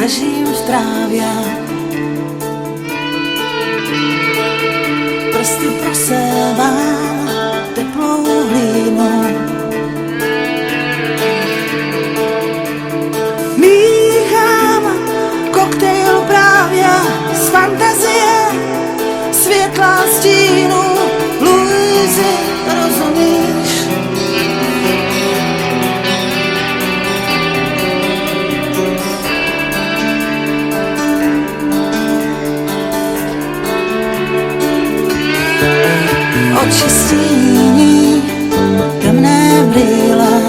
ležím v trávě, prsty prosévám teplou hlínou. Míchám koktejl právě z fantazie, světla stínu, Luizi, rozumíš? Oči stíní temné brýle,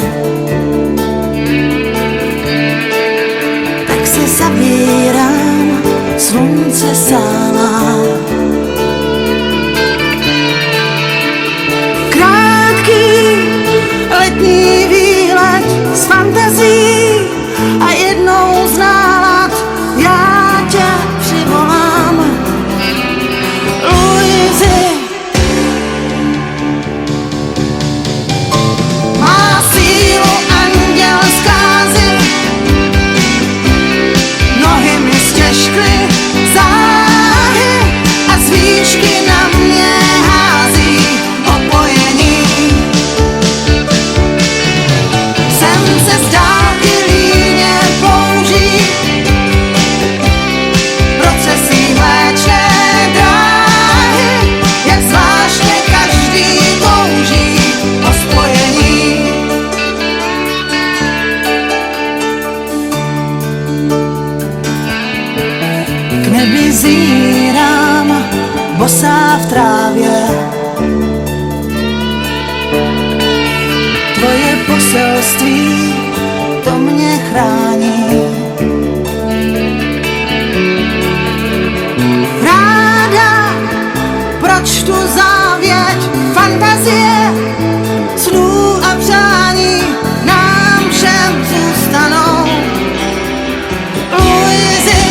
tak se zavírám, slunce sálá. Krátký letní výlet z fantazí a jednou z nálad já tě přivolám. Luizi, má sílu anděl zkázy, nohy mi stěžkly záhy a z výšky na mě hází opojení. Jsem se zdál i líně použít procesí mléčné dráhy, jak zvláštně každý touží po spojení. K nebi zírám, bosá v trávě, tvoje poselství, to mě chrání. Ráda, proč tu závěť fantazie, snů a přání nám všem zůstanou. Luizi,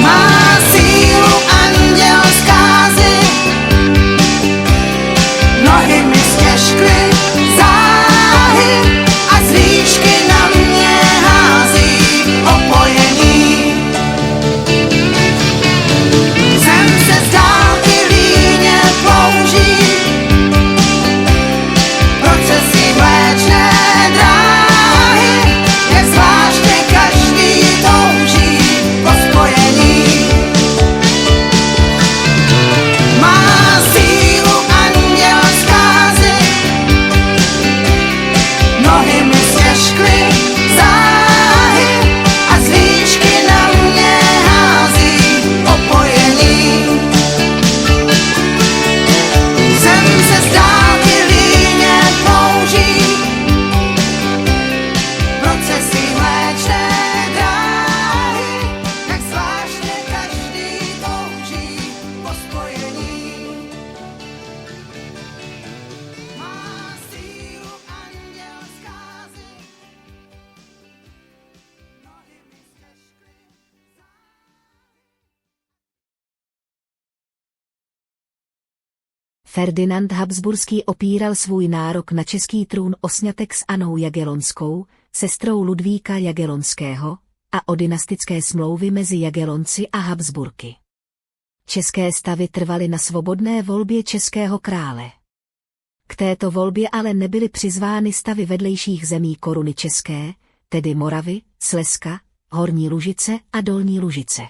má sílu anděl zkázy, nohy mi stěžkly záhy a z výšky na mě hází opojení. Jsem se z dálky líně použít procesí mléčné dráhy, jak zvláštně každý touží po spojení. Má sílu anděl zkázy, nohy mi stěžkly záhy a z výšky na mě hází opojení. Jsem se z dálky líně použít procesí mléčné dráhy, jak zvláštně každý touží po spojení. Má sílu anděl zkázy, nohy mi stěžkly. Ferdinand Habsburský opíral svůj nárok na český trůn o sňatek s Annou Jagellonskou, sestrou Ludvíka Jagellonského, a o dynastické smlouvy mezi Jagellonci a Habsburky. České stavy trvaly na svobodné volbě českého krále. K této volbě ale nebyly přizvány stavy vedlejších zemí koruny české, tedy Moravy, Slezska, Horní Lužice a Dolní Lužice.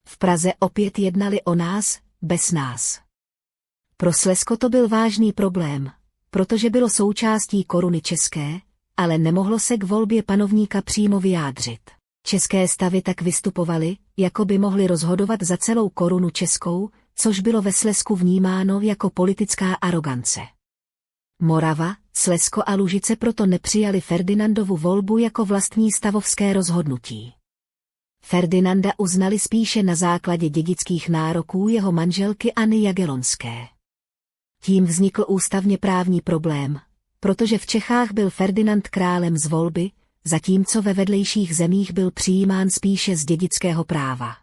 V Praze opět jednali o nás, bez nás. Pro Slezsko to byl vážný problém, protože bylo součástí koruny české, ale nemohlo se k volbě panovníka přímo vyjádřit. České stavy tak vystupovaly, jako by mohly rozhodovat za celou korunu českou, což bylo ve Slezsku vnímáno jako politická arogance. Morava, Slezsko a Lužice proto nepřijali Ferdinandovu volbu jako vlastní stavovské rozhodnutí. Ferdinanda uznali spíše na základě dědických nároků jeho manželky Anny Jagellonské. Tím vznikl ústavně právní problém, protože v Čechách byl Ferdinand králem z volby, zatímco ve vedlejších zemích byl přijímán spíše z dědického práva.